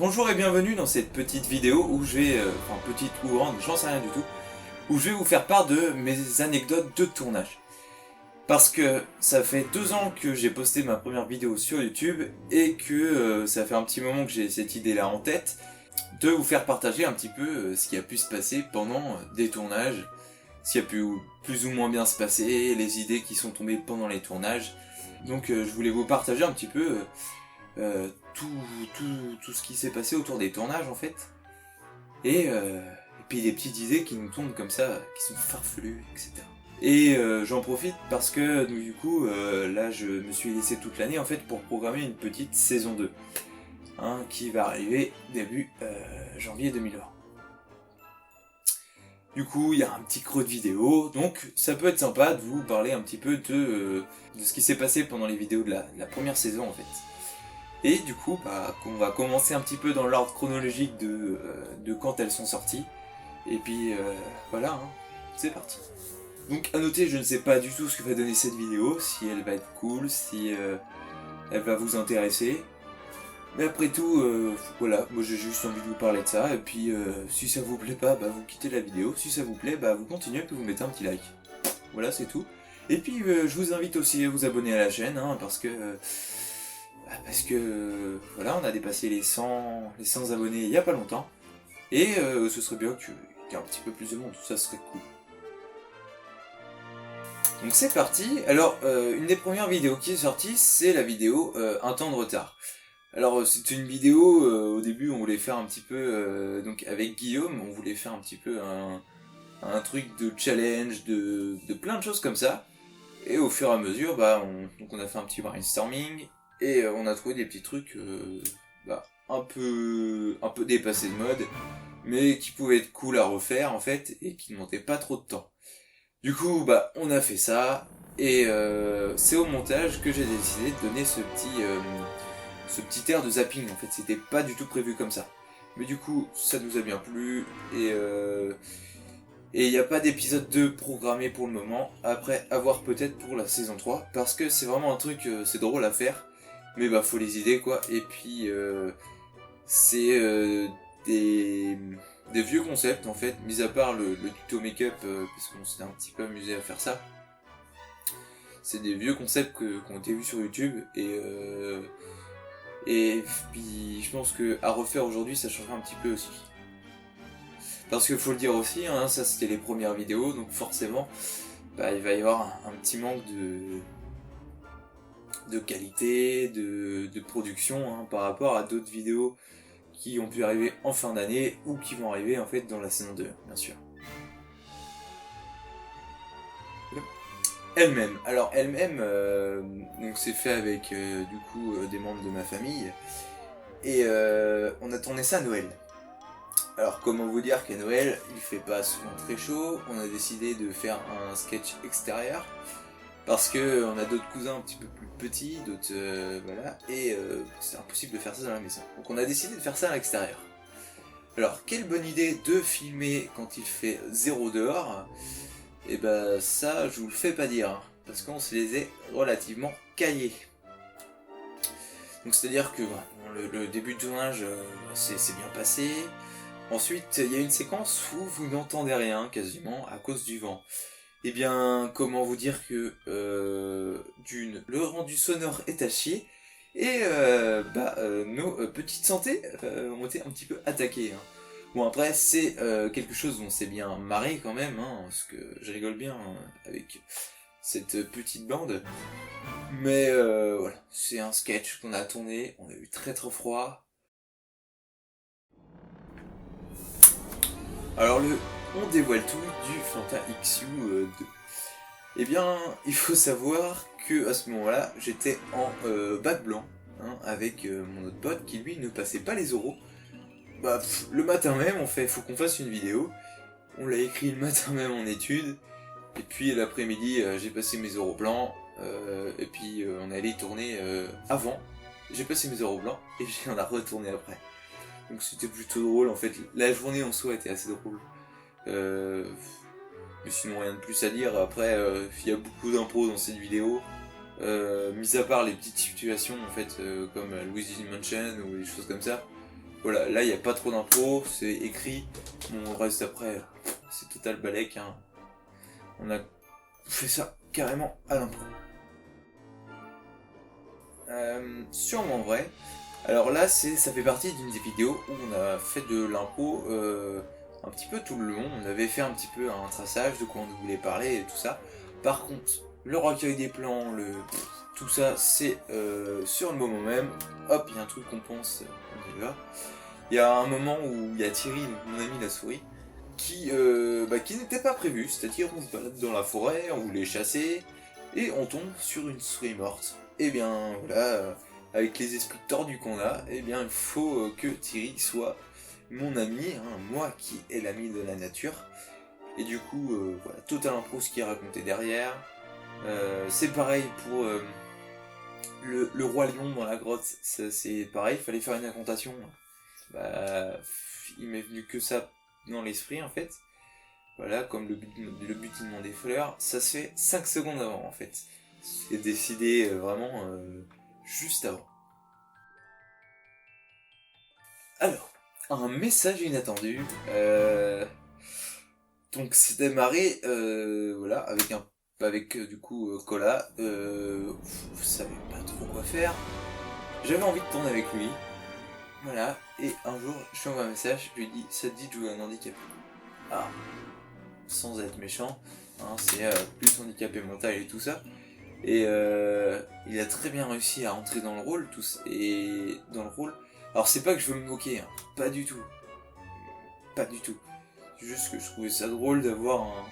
Bonjour et bienvenue dans cette petite vidéo où je vais, enfin petite ou grande, j'en sais rien du tout, où je vais vous faire part de mes anecdotes de tournage. Parce que ça fait 2 ans que j'ai posté ma première vidéo sur YouTube et que ça fait un petit moment que j'ai cette idée-là en tête, de vous faire partager un petit peu ce qui a pu se passer pendant des tournages, ce qui a pu plus ou moins bien se passer, les idées qui sont tombées pendant les tournages. Donc je voulais vous partager un petit peu tout ce qui s'est passé autour des tournages en fait. Et puis des petites idées qui nous tombent comme ça, qui sont farfelues, etc. Et j'en profite parce que du coup, là je me suis laissé toute l'année en fait pour programmer une petite saison 2. Hein, qui va arriver début janvier 2020. Du coup, il y a un petit creux de vidéo, donc ça peut être sympa de vous parler un petit peu de ce qui s'est passé pendant les vidéos de la première saison en fait. Et du coup, on va commencer un petit peu dans l'ordre chronologique de quand elles sont sorties. Et puis voilà, hein, c'est parti. Donc à noter, je ne sais pas du tout ce que va donner cette vidéo, si elle va être cool, si elle va vous intéresser. Mais après tout, voilà, moi j'ai juste envie de vous parler de ça, et puis si ça vous plaît pas, vous quittez la vidéo, si ça vous plaît, vous continuez, puis vous mettez un petit like. Voilà, c'est tout. Et puis je vous invite aussi à vous abonner à la chaîne, hein, parce que voilà, on a dépassé les 100 abonnés il y a pas longtemps, et ce serait bien qu'il y ait un petit peu plus de monde, ça serait cool. Donc c'est parti. Alors, une des premières vidéos qui est sortie, c'est la vidéo Un temps de retard. Alors c'est une vidéo, au début on voulait faire un petit peu, donc avec Guillaume, on voulait faire un petit peu un truc de challenge, de plein de choses comme ça. Et au fur et à mesure, on a fait un petit brainstorming, et on a trouvé des petits trucs un peu dépassés de mode, mais qui pouvaient être cool à refaire en fait, et qui ne demandaient pas trop de temps. Du coup, on a fait ça, et c'est au montage que j'ai décidé de donner ce petit air de zapping. En fait, c'était pas du tout prévu comme ça. Mais du coup, ça nous a bien plu, et il n'y a pas d'épisode 2 programmé pour le moment, après avoir peut-être pour la saison 3, parce que c'est vraiment un truc, c'est drôle à faire, mais faut les idées quoi, et puis c'est des vieux concepts en fait, mis à part le tuto make-up, parce qu'on s'était un petit peu amusé à faire ça. C'est des vieux concepts qui ont été vus sur YouTube, et puis je pense que à refaire aujourd'hui ça changerait un petit peu aussi. Parce qu'il faut le dire aussi, hein, ça c'était les premières vidéos, donc forcément il va y avoir un petit manque de qualité, de production, hein, par rapport à d'autres vidéos qui ont pu arriver en fin d'année ou qui vont arriver en fait dans la saison 2, bien sûr. Elle-même, alors elle-même, donc c'est fait avec du coup des membres de ma famille, et on a tourné ça à Noël. Alors comment vous dire qu'à Noël, il fait pas souvent très chaud, on a décidé de faire un sketch extérieur, parce que on a d'autres cousins un petit peu plus petits, d'autres voilà, et c'est impossible de faire ça dans la maison. Donc on a décidé de faire ça à l'extérieur. Alors quelle bonne idée de filmer quand il fait 0 dehors, et ça je vous le fais pas dire, hein, parce qu'on se les est relativement caillés. Donc c'est à dire que le début de tournage c'est bien passé. Ensuite, il y a une séquence où vous n'entendez rien quasiment à cause du vent. Eh bien, comment vous dire que le rendu sonore est à chier, et nos petites santé ont été un petit peu attaquées. Hein. Bon après, c'est quelque chose où on s'est bien marré quand même, hein, parce que je rigole bien avec cette petite bande. Mais voilà, c'est un sketch qu'on a tourné, on a eu très très froid. Alors on dévoile tout du Fanta XU2. Eh bien, il faut savoir que à ce moment-là, j'étais en bac blanc, hein, avec mon autre pote qui lui ne passait pas les oraux. Le matin même, on fait, faut qu'on fasse une vidéo. On l'a écrit le matin même en études. Et puis l'après-midi, j'ai passé mes oraux blancs. Et puis on est allé tourner avant. J'ai passé mes oraux blancs et on a retourné après. Donc c'était plutôt drôle en fait, la journée en soi était assez drôle. Mais sinon rien de plus à dire, après il y a beaucoup d'impro dans cette vidéo. Mis à part les petites situations en fait, comme Luigi's Mansion ou des choses comme ça. Voilà, là il n'y a pas trop d'impro, c'est écrit. Bon, le reste après, c'est total balèque. Hein. On a fait ça carrément à l'impro. Sûrement vrai. Alors là, ça fait partie d'une des vidéos où on a fait de l'impro un petit peu tout le long. On avait fait un petit peu un traçage de quoi on voulait parler et tout ça. Par contre, le recueil des plans, tout ça, c'est sur le moment même. Hop, il y a un truc qu'on pense, on y va. Il y a un moment où il y a Thierry, donc mon ami la souris, qui n'était pas prévu. C'est-à-dire, on se balade dans la forêt, on voulait chasser, et on tombe sur une souris morte. Et bien voilà, avec les esprits tordus qu'on a, et bien il faut que Thierry soit mon ami, hein, moi qui est l'ami de la nature. Et du coup, voilà, total impro ce qui est raconté derrière. C'est pareil pour le roi lion dans la grotte, c'est pareil, il fallait faire une incantation. Bah, il m'est venu que ça dans l'esprit en fait. Voilà, comme le butinement des fleurs, ça se fait 5 secondes avant en fait. C'est décidé vraiment juste avant. Alors, un message inattendu. Donc c'est démarré voilà, avec du coup Cola. Vous savez pas trop quoi faire. J'avais envie de tourner avec lui. Voilà, et un jour, je lui envoie un message, je lui dis, ça te dit de jouer un handicapé. Ah, sans être méchant, hein, c'est plus handicapé mental et tout ça. Et il a très bien réussi à entrer dans le rôle, et dans le rôle. Alors c'est pas que je veux me moquer, hein, pas du tout. Pas du tout. C'est juste que je trouvais ça drôle d'avoir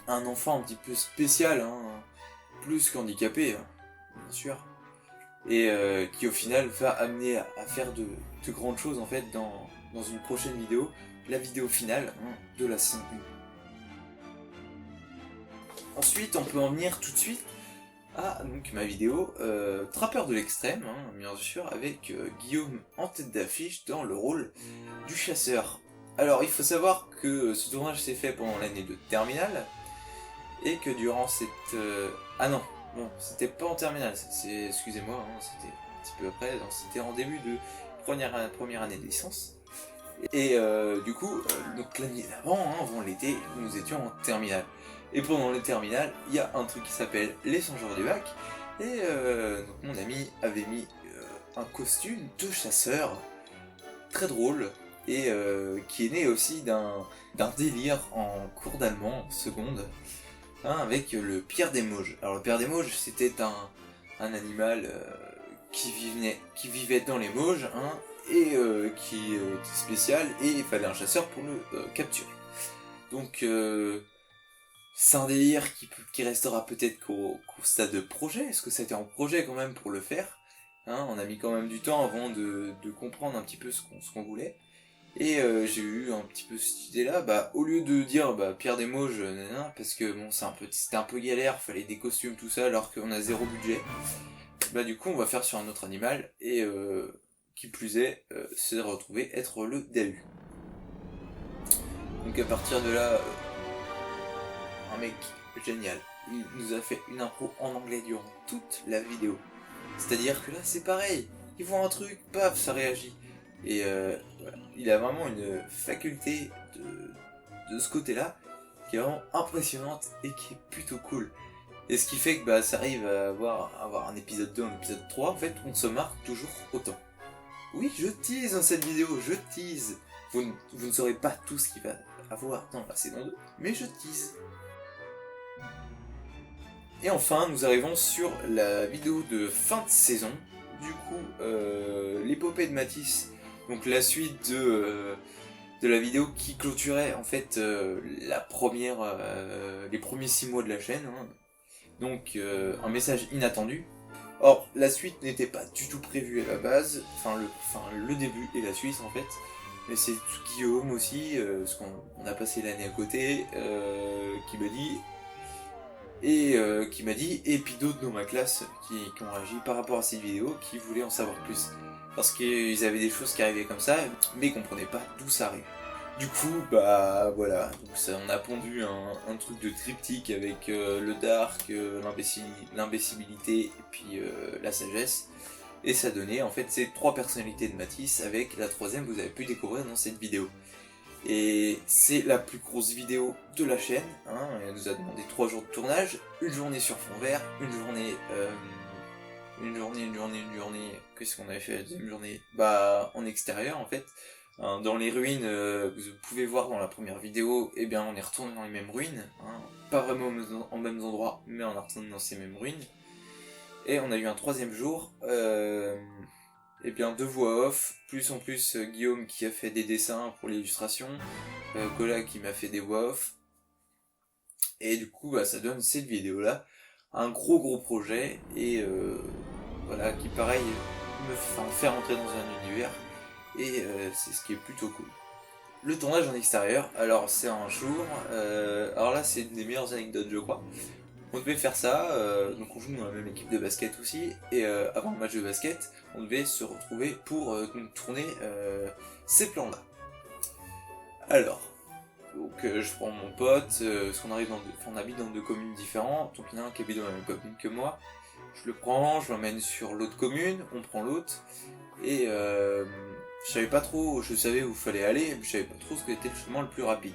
un enfant un petit peu spécial, hein, plus qu'handicapé, hein, bien sûr. Et qui au final va amener à faire de grandes choses en fait dans une prochaine vidéo, la vidéo finale hein, de la saison 1. Ensuite, on peut en venir tout de suite à donc, ma vidéo Trappeur de l'extrême, hein, bien sûr, avec Guillaume en tête d'affiche dans le rôle du chasseur. Alors, il faut savoir que ce tournage s'est fait pendant l'année de terminale, et que durant cette... Ah non, c'était pas en terminale, excusez-moi, hein, c'était un petit peu après, c'était en début de première année de licence. Et du coup, donc l'année d'avant, hein, avant l'été, nous étions en terminale. Et pendant les terminales, il y a un truc qui s'appelle les 100 jours du bac, et donc mon ami avait mis un costume de chasseur, très drôle, et qui est né aussi d'un délire en cours d'allemand, en seconde, hein, avec le Pierre des Mauges. Alors le Pierre des Mauges, c'était un animal qui vivait dans les Mauges, hein, et qui était spécial, et il fallait un chasseur pour le capturer. Donc c'est un délire qui restera peut-être qu'au stade de projet, est-ce que c'était en projet quand même pour le faire, hein, on a mis quand même du temps avant de comprendre un petit peu ce qu'on voulait. Et j'ai eu un petit peu cette idée-là, bah au lieu de dire Pierre des Mauges, nanana, parce que bon c'était un peu galère, fallait des costumes tout ça alors qu'on a zéro budget. Bah du coup on va faire sur un autre animal et qui plus est, c'est de retrouver être le Dahu. Donc à partir de là, un mec génial, il nous a fait une impro en anglais durant toute la vidéo. C'est-à-dire que là c'est pareil, ils voient un truc, paf, ça réagit. Et voilà. Il a vraiment une faculté de ce côté-là qui est vraiment impressionnante et qui est plutôt cool. Et ce qui fait que ça arrive à avoir un épisode 2, un épisode 3, en fait on se marque toujours autant. Oui, je tease dans cette vidéo, je tease. Vous ne saurez pas tout ce qu'il va avoir dans la saison 2, mais je tease. Et enfin, nous arrivons sur la vidéo de fin de saison. Du coup, l'épopée de Matisse, donc la suite de la vidéo qui clôturait en fait les premiers 6 mois de la chaîne. Hein. Donc un message inattendu. Or, la suite n'était pas du tout prévue à la base, le début et la suite en fait. Mais c'est Guillaume aussi, parce qu'on a passé l'année à côté, qui m'a dit... Et puis d'autres dans ma classe qui ont réagi par rapport à cette vidéo, qui voulaient en savoir plus. Parce qu'ils avaient des choses qui arrivaient comme ça, mais ils comprenaient pas d'où ça arrivait. Du coup, voilà, donc on a pondu un truc de triptyque avec le dark, l'imbécilité et puis la sagesse. Et ça donnait en fait ces 3 personnalités de Matisse, avec la troisième vous avez pu découvrir dans cette vidéo. Et c'est la plus grosse vidéo de la chaîne, hein. Elle nous a demandé 3 jours de tournage, une journée sur fond vert, une journée, qu'est-ce qu'on avait fait la deuxième journée? Bah en extérieur en fait, hein, dans les ruines, vous pouvez voir dans la première vidéo, eh bien on est retourné dans les mêmes ruines, hein, pas vraiment en mêmes endroits, mais on est retourné dans ces mêmes ruines. Et on a eu un 3e jour, et bien 2 voix off, plus en plus Guillaume qui a fait des dessins pour l'illustration, Cola qui m'a fait des voix off, et du coup bah, ça donne cette vidéo là, un gros projet, et voilà, qui pareil me fait rentrer dans un univers, et c'est ce qui est plutôt cool. Le tournage en extérieur, alors c'est un jour, alors là c'est une des meilleures anecdotes je crois. On devait faire ça, donc on joue dans la même équipe de basket aussi, et avant le match de basket, on devait se retrouver pour tourner ces plans-là. Alors, donc je prends mon pote, parce qu'on on habite dans 2 communes différentes, donc il y en a un qui habite dans la même commune que moi. Je le prends, je l'emmène sur l'autre commune, on prend l'autre, et je savais pas trop, je savais où il fallait aller, mais je savais pas trop ce qui était le chemin le plus rapide.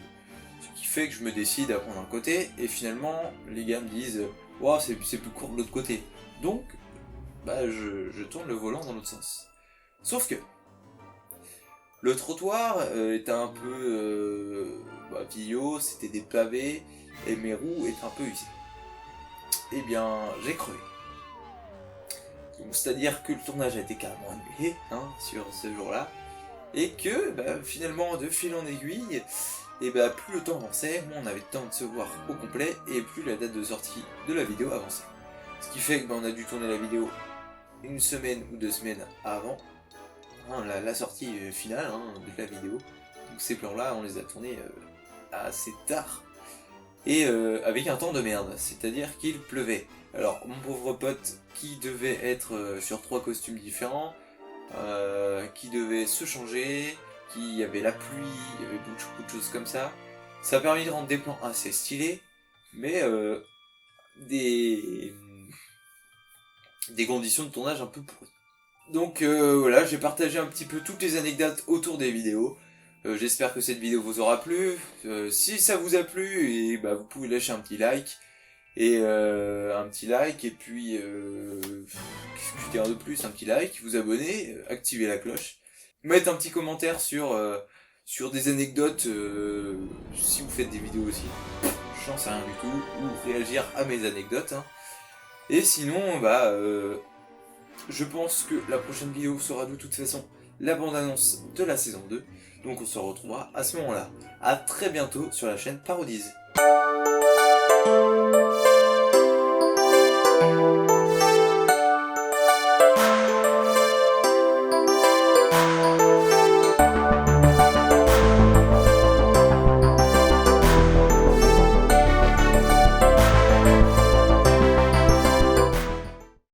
Ce qui fait que je me décide à prendre un côté, et finalement, les gars me disent « Wow, c'est plus court de l'autre côté ». Donc, bah, je tourne le volant dans l'autre sens. Sauf que, le trottoir était un peu vieillot, c'était des pavés, et mes roues étaient un peu usées. Eh bien, j'ai crevé. C'est-à-dire que le tournage a été carrément annulé, hein, sur ce jour-là, et que, bah, finalement, de fil en aiguille, et bah plus le temps avançait, moins on avait le temps de se voir au complet, et plus la date de sortie de la vidéo avançait. Ce qui fait que bah, on a dû tourner la vidéo 1 semaine ou 2 semaines avant, hein, la sortie finale hein, de la vidéo. Donc ces plans-là, on les a tournés assez tard, et avec un temps de merde, c'est-à-dire qu'il pleuvait. Alors mon pauvre pote qui devait être sur 3 costumes différents, qui devait se changer, qu'il y avait la pluie, il y avait beaucoup de choses comme ça. Ça a permis de rendre des plans assez stylés, mais des conditions de tournage un peu pourries. Donc voilà, j'ai partagé un petit peu toutes les anecdotes autour des vidéos. J'espère que cette vidéo vous aura plu. Si ça vous a plu, et bah, vous pouvez lâcher un petit like. Et puis qu'est-ce que je dirais de plus, un petit like, vous abonner, activer la cloche, mettre un petit commentaire sur des anecdotes si vous faites des vidéos aussi, j'en sais rien du tout, ou réagir à mes anecdotes, hein. Et sinon bah je pense que la prochaine vidéo sera de toute façon la bande-annonce de la saison 2, donc on se retrouvera à ce moment-là. A très bientôt sur la chaîne Parodies.